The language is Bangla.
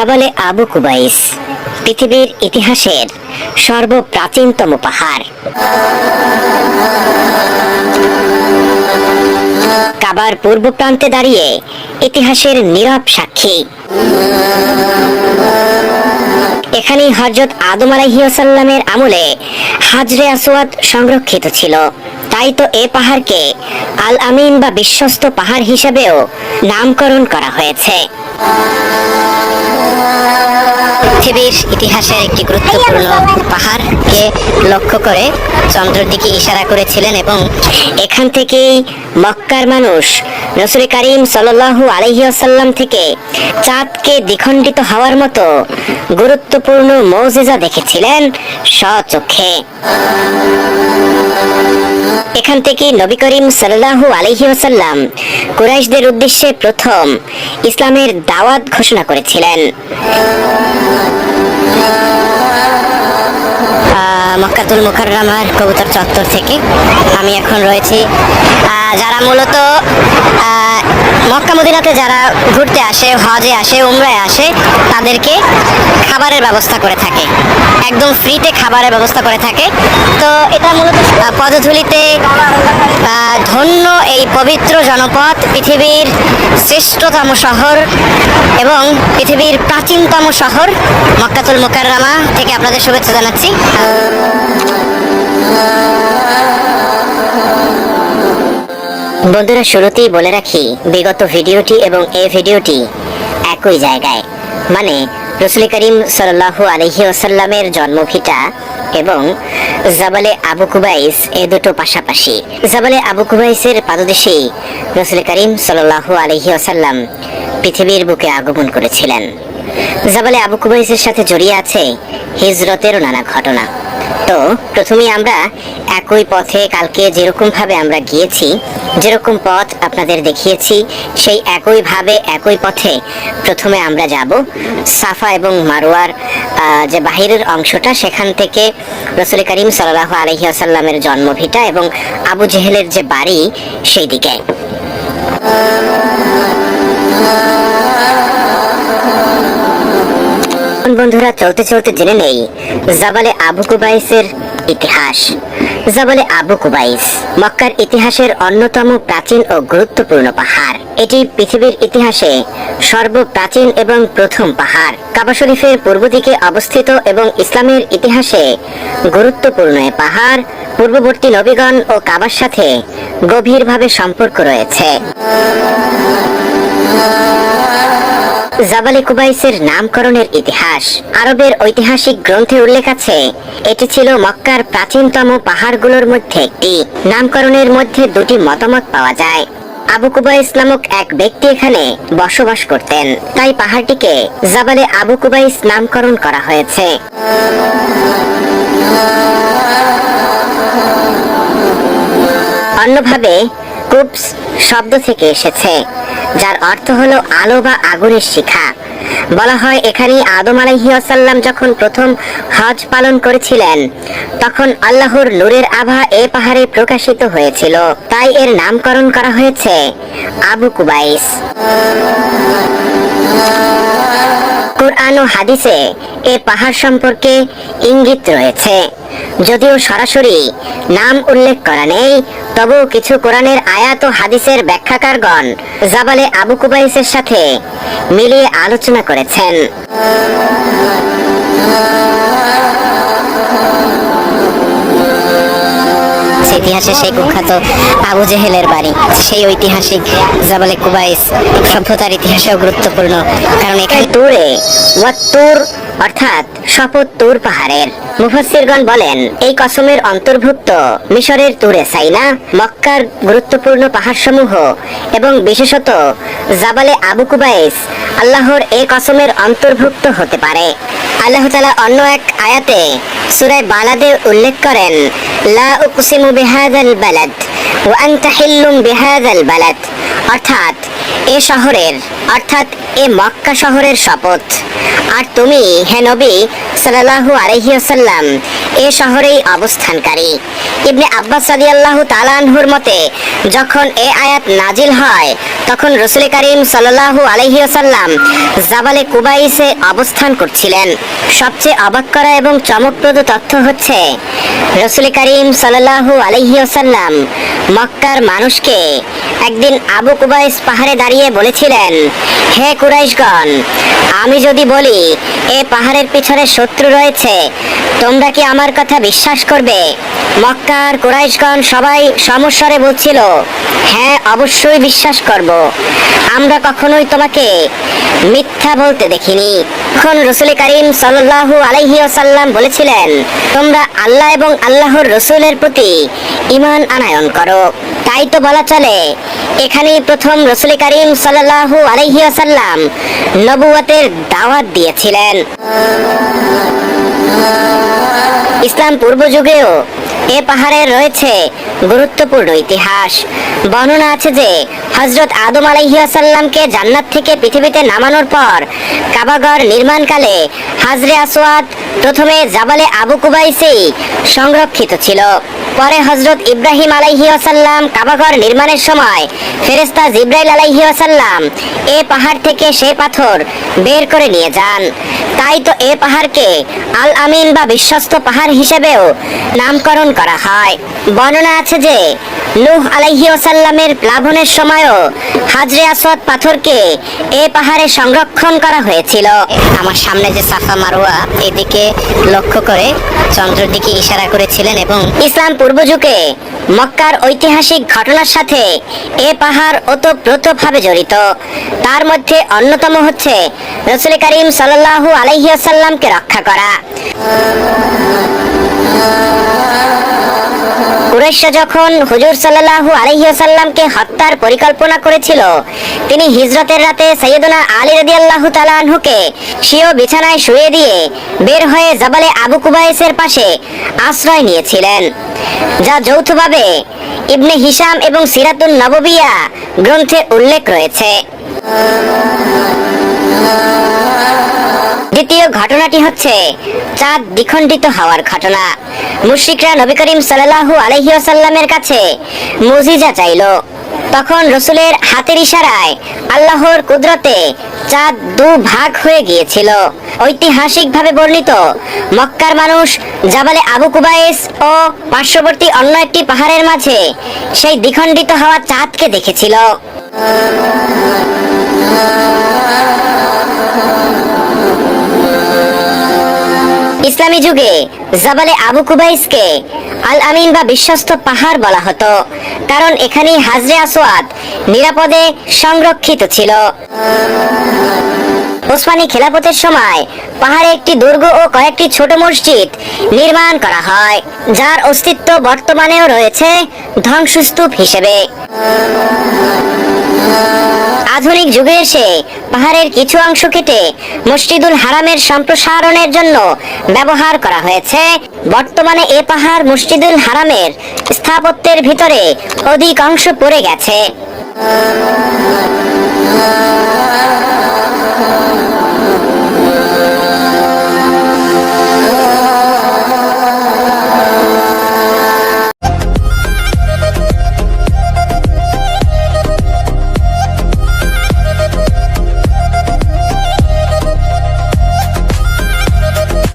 জাবালে আবু কুবাইস পৃথিবীর ইতিহাসের সর্বপ্রাচীনতম পাহাড়। কাবার পূর্ব প্রান্তে দাঁড়িয়ে ইতিহাসের নীরব সাক্ষী। এখানেই হযরত আদম আলাইহিস সালামের আমলে হাজরে আসওয়াদ সংরক্ষিত ছিল। তাই তো এ পাহাড়কে আল আমিন বা বিশ্বস্ত পাহাড় হিসেবেও নামকরণ করা হয়েছে। পৃথিবীর ইতিহাসের একটি গুরুত্বপূর্ণ পাহাড়কে লক্ষ্য করে চন্দ্রের দিকে ইশারা করেছিলেন এবং এখান থেকেই মক্কার মানুষ রাসূল করিম সাল্লাল্লাহু আলাইহি ওয়াসাল্লাম থেকে চাঁদকে দ্বিখণ্ডিত হওয়ার মতো গুরুত্বপূর্ণ মুজিজা দেখেছিলেন স্বচক্ষে। এখান থেকে নবী করিম সাল্লাল্লাহু আলাইহি ওয়াসাল্লাম কুরাইশদের উদ্দেশ্যে প্রথম ইসলামের দাওয়াত ঘোষণা করেছিলেন। মক্কাতুল মুকাররমার কবুতর চত্বর থেকে আমি এখন রয়েছি। যারা মূলত মক্কা মদিনাতে যারা ঘুরতে আসে, হজে আসে, উমরায় আসে, তাদেরকে খাবারের ব্যবস্থা করে থাকে, একদম ফ্রিতে খাবারের ব্যবস্থা করে থাকে। তো এটা মূলত পদধূলিতে ধন্য এই পবিত্র জনপদ, পৃথিবীর শ্রেষ্ঠতম শহর এবং পৃথিবীর প্রাচীনতম শহর মক্কাতুল মুকাররমা থেকে আপনাদের শুভেচ্ছা জানাচ্ছি। বন্ধুরা, শুরুতেই বলে রাখি, বিগত ভিডিওটি এবং এই ভিডিওটি একই জায়গায়, মানে রাসূল করিম সাল্লাল্লাহু আলাইহি ওয়াসাল্লামের জন্মভিটা এবং জাবালে আবু কুবাইস এ দুটো পাশাপাশি। জাবালে আবু কুবাইসের পাদদেশেই রাসূল করিম সাল্লাল্লাহু আলাইহি ওয়াসাল্লাম পৃথিবীর বুকে আগমন করেছিলেন। জাবালে আবু কুবাইসের সাথে জড়িয়ে আছে হিজরতেরও নানা ঘটনা। তো প্রথমেই আমরা একই পথে কালকে যেরকম ভাবে আমরা গিয়েছি, যেরকম পথ আপনাদের দেখিয়েছি, সেই একইভাবে একই পথে প্রথমে আমরা যাব সাফা এবং মারওয়ার যে বাহিরের অংশটা, সেখান থেকে রাসূল করিম সাল্লাল্লাহু আলাইহি ওয়াসাল্লামের জন্মভিটা এবং আবু জেহেলের যে বাড়ি সেই দিকে। বন্ধুরা, চলতে চলতে জেনে নেই জাবালে আবু কুবাইসের ইতিহাস। জাবালে আবু কুবাইস মক্কার ইতিহাসের অন্যতম প্রাচীন ও গুরুত্বপূর্ণ পাহাড়। এটি পৃথিবীর ইতিহাসে সর্বপ্রাচীন এবং প্রথম পাহাড়। কাবা শরীফের পূর্ব দিকে অবস্থিত এবং ইসলামের ইতিহাসে গুরুত্বপূর্ণ এ পাহাড় পূর্ববর্তী নবীগণ ও কাবার সাথে গভীরভাবে সম্পর্ক রয়েছে। জাবালে কুবাইসের নামকরণের ইতিহাস। আরবের ঐতিহাসিক গ্রন্থে উল্লেখ আছে এটি ছিল মক্কার প্রাচীনতম পাহাড়গুলোর মধ্যে একটি। নামকরণের মধ্যে দুটি মতামত পাওয়া যায়। আবু কুবাইস নামক এক ব্যক্তি এখানে বসবাস করতেন, তাই পাহাড়টিকে জাবালে আবু কুবাইস নামকরণ করা হয়েছে। অন্যভাবে কুবস শব্দ থেকে এসেছে, যার অর্থ হলো আলো বা আগুনের শিখা। বলা হয় এখানেই আদম আলাইহিস সালাম যখন প্রথম হজ পালন করেছিলেন, তখন আল্লাহর নূরের আভা এ পাহাড়ে প্রকাশিত হয়েছিল, তাই এর নামকরণ করা হয়েছে আবু কুবাইস। কুরআন ও হাদিসে এ পাহাড় সম্পর্কে ইঙ্গিত রয়েছে, যদিও সরাসরি নাম উল্লেখ করা নেই, তবুও কিছু কোরআনের আয়াত ও হাদিসের ব্যাখ্যাকারগণ জাবালে আবু কুবাইসের সাথে মিলিয়ে আলোচনা করেছেন। ইতিহাসে সেই কুখ্যাত আবু জেহেলের বাড়ি, সেই ঐতিহাসিক জাবালে কুবাইস সভ্যতার ইতিহাসেও গুরুত্বপূর্ণ, কারণ এখানে তুরে ওয়াত্তুর অর্থাৎ শপথ তুর পাহাড়ের। মুফাসসিরগণ বলেন এই কসমের অন্তর্ভুক্ত মিশরের তুরে সাইনা, মক্কার গুরুত্বপূর্ণ পাহাড়সমূহ এবং বিশেষত জাবালে আবু কুবাইস আল্লাহর এই কসমের অন্তর্ভুক্ত হতে পারে। আল্লাহ তাআলা অন্য এক আয়াতে সূরা বালাদে উল্লেখ করেন, লা উকসিমু বিহাযাল বালাদ ওয়া আনতা হিল্লুম বিহাযাল বালাদ, অর্থাৎ এ শহরের অর্থাৎ এ মক্কা শহরের শপথ। আর তুমি হে নবী সাল্লাল্লাহু আলাইহি ওয়াসাল্লাম এ শহরেই অবস্থানকারী। ইবনে আব্বাস রাদিয়াল্লাহু তাআলা আনহুর মতে যখন এ আয়াত নাজিল হয় তখন রাসূল করিম সাল্লাল্লাহু আলাইহি ওয়াসাল্লাম জাবালে কুবাইসে অবস্থান করছিলেন। সবচেয়ে অবাক করা এবং চমকপ্রদ তথ্য হচ্ছে রাসূল করিম সাল্লাল্লাহু আলাইহি ওয়াসাল্লাম মক্কার মানুষকে একদিন আবু কুবাইস পাহাড়ে দাঁড়িয়ে বলেছিলেন, হে কুরাইশগণ, আমি যদি বলি এ পাহাড়ের পিছনে শত্রু রয়েছে তোমরা কি আমার কথা বিশ্বাস করবে? মক্কার কুরাইশগণ সবাই সমস্বরে বলছিল, হ্যাঁ অবশ্যই বিশ্বাস করব, আমরা কখনোই তোমাকে মিথ্যা বলতে দেখিনি। তখন রাসূল করিম সাল্লাল্লাহু আলাইহি ওয়াসাল্লাম বলেছিলেন, তোমরা আল্লাহ এবং আল্লাহর রাসূলের প্রতি ঈমান আনয়ন করো। তাই তো বলা চলে এখানেই প্রথম রাসূল করিম সাল্লাল্লাহু আলাইহি ওয়াসাল্লাম নবুয়তের দাওয়াত দিয়েছিলেন। ইসলাম পূর্ব যুগেও এ পাহাড়ের রয়েছে গুরুত্বপূর্ণ ইতিহাস। বর্ণনা আছে যে হযরত আদম আলাইহিস সালামকে জান্নাত থেকে পৃথিবীতে নামানোর পর কাবাঘর নির্মাণকালে হাজরে আসওয়াদ প্রথমে জাবালে আবু কুবাইসেই সংরক্ষিত ছিল। পরে হযরত ইব্রাহিম আলাইহিস সালাম কাবাঘর নির্মাণের সময় ফেরেশতা জিবরাইল আলাইহিস সালাম এ পাহাড় থেকে সেই পাথর বের করে নিয়ে যান। তাই তো এ পাহাড়কে আল আমিন বা বিশ্বস্ত পাহাড় হিসেবেও নামকরণ করা হয়। বর্ণনা আছে যে নূহ আলাইহিস সালামের প্লাবনের সময়ও হাজরে আসওয়াদ পাথরকে এ পাহাড়ে সংরক্ষণ করা হয়েছিল। আমার সামনে যে সাফা মারওয়া এদিকে লক্ষ্য করে চন্দ্রের দিকে ইশারা করেছিলেন এবং ইসলাম পূর্ব যুগে মক্কার ঐতিহাসিক ঘটনার সাথে এ পাহাড় ওতপ্রোতভাবে জড়িত। তার মধ্যে অন্যতম হচ্ছে রাসূল করিম সাল্লাল্লাহু আলাইহি ওয়াসাল্লামকে রক্ষা করা। কুরাইশরা যখন হুজুর সাল্লাল্লাহু আলাইহি ওয়াসাল্লামকে হত্যার পরিকল্পনা করেছিল, তিনি হিজরতের রাতে সাইয়েদনা আলী রাদিয়াল্লাহু তাআলা আনহুকে স্বীয় বিছানায় শুয়ে দিয়ে বের হয়ে জাবালে আবু কুবাইসের পাশে আশ্রয় নিয়েছিলেন, যা যৌথভাবে ইবনে হিশাম এবং সিরাতুন নববিয়া গ্রন্থে উল্লেখ রয়েছে। দ্বিতীয় ঘটনাটি হচ্ছে চাঁদ দ্বিখণ্ডিত হওয়ার ঘটনা। মুশরিকরা নবী করিম সাল্লাল্লাহু আলাইহি ওয়াসাল্লামের কাছে মুজিজা চাইল। তখন রাসূলের হাতের ইশারায় আল্লাহর কুদরতে চাঁদ দুভাগ হয়ে গিয়েছিল। ঐতিহাসিকভাবে বর্ণিত মক্কার মানুষ জাবালে আবু কুবাইস ও পার্শ্ববর্তী অন্য একটি পাহাড়ের মাঝে সেই দ্বিখণ্ডিত হওয়া চাঁদকে দেখেছিল। ইসলামী যুগে জাবালে আবু কুবাইসকে আল আমিন বা বিশ্বস্ত পাহাড় বলা হতো, কারণ এখানেই হাজরে আসওয়াদ নিরাপদে সংরক্ষিত ছিল। ওসমানী খেলাফতের সময় পাহাড়ে একটি দুর্গ ও কয়েকটি ছোট মসজিদ নির্মাণ করা হয়, যার অস্তিত্ব বর্তমানেও রয়েছে ধ্বংসস্তূপ হিসেবে। আধুনিক যুগে এসে পাহাড়ের কিছু অংশ কেটে মসজিদুল হারামের সম্প্রসারণের জন্য ব্যবহার করা হয়েছে। বর্তমানে এ পাহাড় মসজিদুল হারামের স্থাপত্যের ভিতরে অধিকাংশ পড়ে গেছে।